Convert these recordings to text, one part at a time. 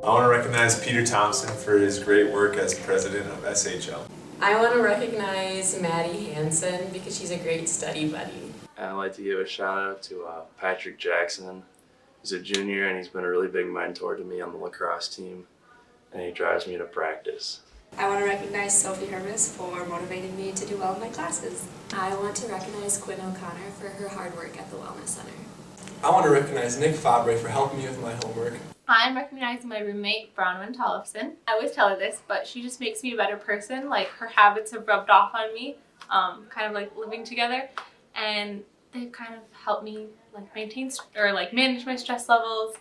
I want to recognize Peter Thompson for his great work as president of SHL. I want to recognize Maddie Hansen because she's a great study buddy. I'd like to give a shout out to Patrick Jackson. He's a junior and he's been a really big mentor to me on the lacrosse team, and he drives me to practice. I want to recognize Sophie Hermes for motivating me to do well in my classes. I want to recognize Quinn O'Connor for her hard work at the Wellness Center. I want to recognize Nick Fabre for helping me with my homework. I'm recognizing my roommate, Bronwyn Tollefson. I always tell her this, but she just makes me a better person. Like, her habits have rubbed off on me, kind of like living together, and they've kind of helped me like manage my stress levels,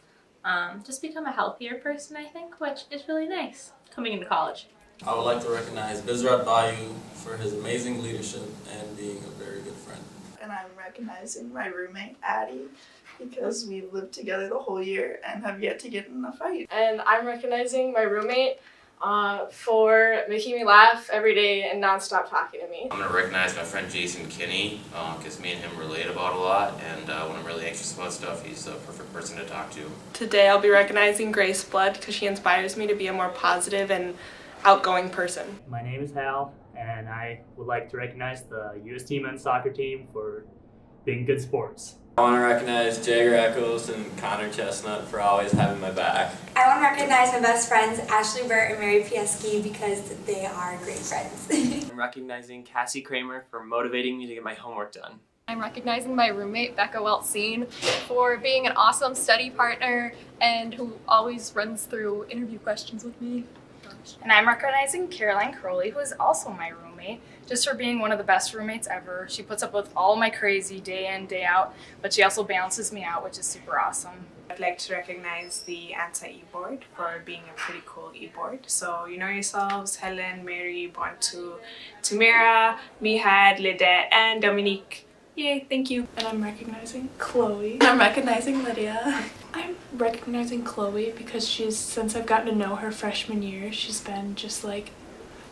just become a healthier person, I think, which is really nice coming into college. I would like to recognize Bizrat Bayou for his amazing leadership and being a very good friend. And I'm recognizing my roommate, Addie, because we've lived together the whole year and have yet to get in a fight. And I'm recognizing my roommate for making me laugh every day and non-stop talking to me. I'm going to recognize my friend Jason Kinney because me and him relate about a lot, and when I'm really anxious about stuff, he's the perfect person to talk to. Today I'll be recognizing Grace Blood because she inspires me to be a more positive and outgoing person. My name is Hal, and I would like to recognize the UST men's soccer team for being good sports. I want to recognize Jagger Eccles and Connor Chestnut for always having my back. I want to recognize my best friends, Ashley Burt and Mary Pieski, because they are great friends. I'm recognizing Cassie Kramer for motivating me to get my homework done. I'm recognizing my roommate, Becca Weltsine, for being an awesome study partner and who always runs through interview questions with me. And I'm recognizing Caroline Crowley, who is also my roommate, just for being one of the best roommates ever. She puts up with all my crazy day in, day out, but she also balances me out, which is super awesome. I'd like to recognize the ANSA e-board for being a pretty cool e-board. So you know yourselves, Helen, Mary, Bontu, Tamira, Mihad, Lidette, and Dominique. Yay, thank you. And I'm recognizing Chloe. I'm recognizing Lydia. I'm recognizing Chloe because since I've gotten to know her freshman year, she's been just like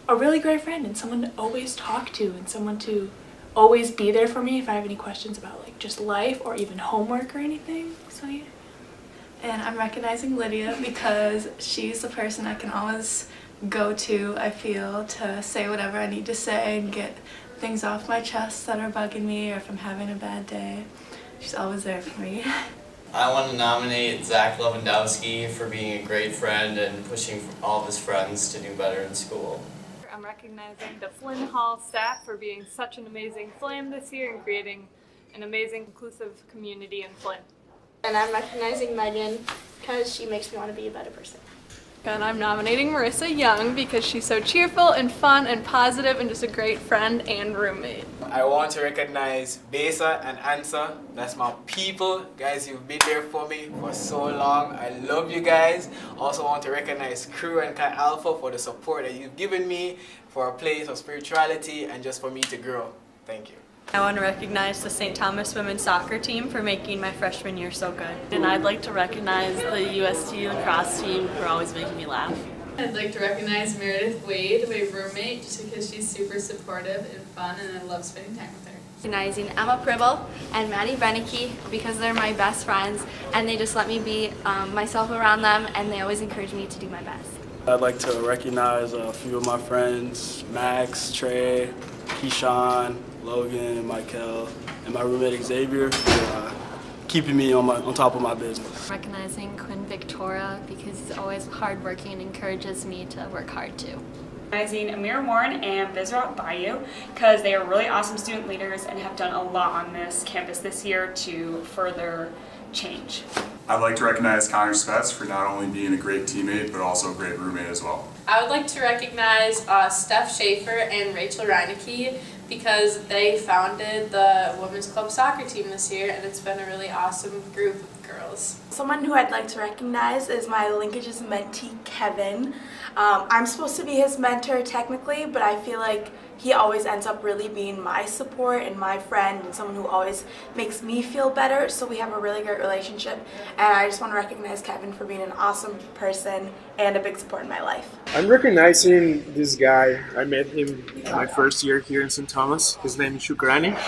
a really great friend and someone to always talk to and someone to always be there for me if I have any questions about like just life or even homework or anything. So yeah. And I'm recognizing Lydia because she's the person I can always go to, I feel, to say whatever I need to say and get things off my chest that are bugging me or if I'm having a bad day. She's always there for me. I want to nominate Zach Lewandowski for being a great friend and pushing all of his friends to do better in school. I'm recognizing the Flynn Hall staff for being such an amazing Flam this year and creating an amazing inclusive community in Flynn. And I'm recognizing Megan because she makes me want to be a better person. And I'm nominating Marissa Young because she's so cheerful and fun and positive and just a great friend and roommate. I want to recognize Besa and Ansa. That's my people. Guys, you've been there for me for so long. I love you guys. Also want to recognize Crew and Kai Alpha for the support that you've given me for a place of spirituality and just for me to grow. Thank you. I want to recognize the St. Thomas women's soccer team for making my freshman year so good. And I'd like to recognize the UST lacrosse team for always making me laugh. I'd like to recognize Meredith Wade, my roommate, just because she's super supportive and fun and I love spending time with her. Recognizing Emma Pribble and Maddie Beneke because they're my best friends and they just let me be myself around them and they always encourage me to do my best. I'd like to recognize a few of my friends, Max, Trey, Keyshawn, Logan, Michael, and my roommate Xavier for keeping me on top of my business. Recognizing Quinn Victoria because he's always hardworking and encourages me to work hard too. Recognizing Amir Warren and Bizrat Bayou because they are really awesome student leaders and have done a lot on this campus this year to further change. I'd like to recognize Connor Spetz for not only being a great teammate, but also a great roommate as well. I would like to recognize Steph Schaefer and Rachel Reinecke because they founded the Women's Club soccer team this year and it's been a really awesome group of girls. Someone who I'd like to recognize is my Linkages mentee, Kevin. I'm supposed to be his mentor technically, but I feel like he always ends up really being my support and my friend and someone who always makes me feel better, so we have a really great relationship and I just want to recognize Kevin for being an awesome person and a big support in my life. I'm recognizing this guy. I met him my first year here in St. Thomas. His name is Shukrani.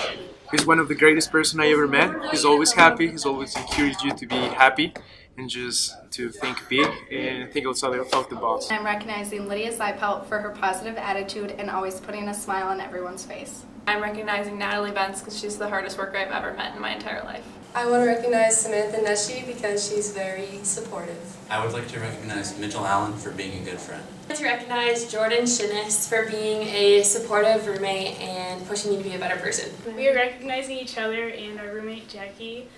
He's one of the greatest person I ever met. He's always happy. He's always encouraged you to be happy. and just to think big and think outside of the box. I'm recognizing Lydia Seipelt for her positive attitude and always putting a smile on everyone's face. I'm recognizing Natalie Benz because she's the hardest worker I've ever met in my entire life. I want to recognize Samantha Neshi because she's very supportive. I would like to recognize Mitchell Allen for being a good friend. I want to recognize Jordan Shinnis for being a supportive roommate and pushing me to be a better person. We are recognizing each other and our roommate Jackie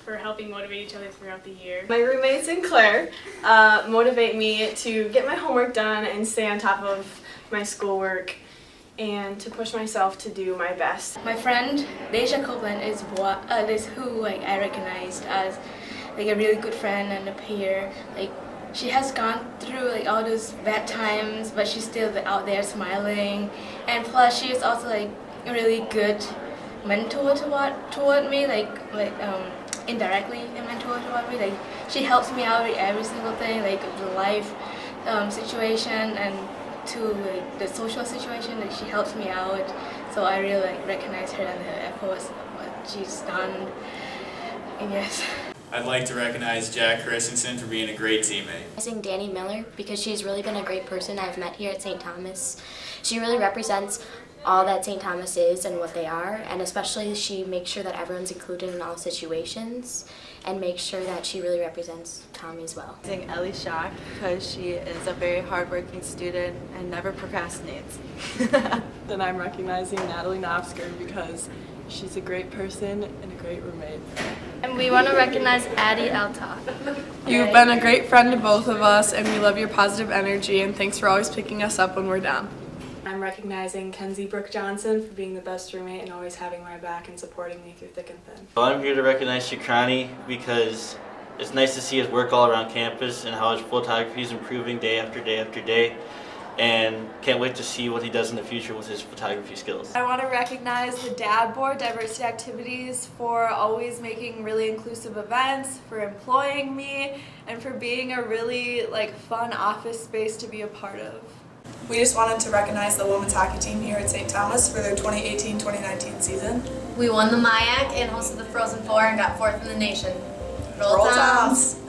for helping motivate each other throughout the year. My roommate Sinclair motivate me to get my homework done and stay on top of my schoolwork and to push myself to do my best. My friend Deja Copeland is who I recognized as a really good friend and a peer. She has gone through all those bad times, but she's still out there smiling. And plus, she is also a really good mentor toward me, indirectly a mentor toward me. She helps me out with every single thing, the life situation and to the social situation. She helps me out. So I really recognize her and her efforts, what she's done. And yes. I'd like to recognize Jack Christensen for being a great teammate. I think Danny Miller because she's really been a great person I've met here at St. Thomas. She really represents all that St. Thomas is and what they are, and especially she makes sure that everyone's included in all situations and makes sure that she really represents Tommies well. I think Ellie Schock because she is a very hardworking student and never procrastinates. Then I'm recognizing Natalie Knopsker because she's a great person and a great roommate. And we want to recognize Addie Alta. You've been a great friend to both of us, and we love your positive energy, and thanks for always picking us up when we're down. I'm recognizing Kenzie Brooke Johnson for being the best roommate and always having my back and supporting me through thick and thin. Well, I'm here to recognize Shakrani because it's nice to see his work all around campus and how his photography is improving day after day after day. And can't wait to see what he does in the future with his photography skills. I want to recognize the DAB Board, Diversity Activities, for always making really inclusive events, for employing me, and for being a really fun office space to be a part of. We just wanted to recognize the women's hockey team here at St. Thomas for their 2018-2019 season. We won the MIAC and hosted the Frozen Four and got 4th in the nation. Roll Toms!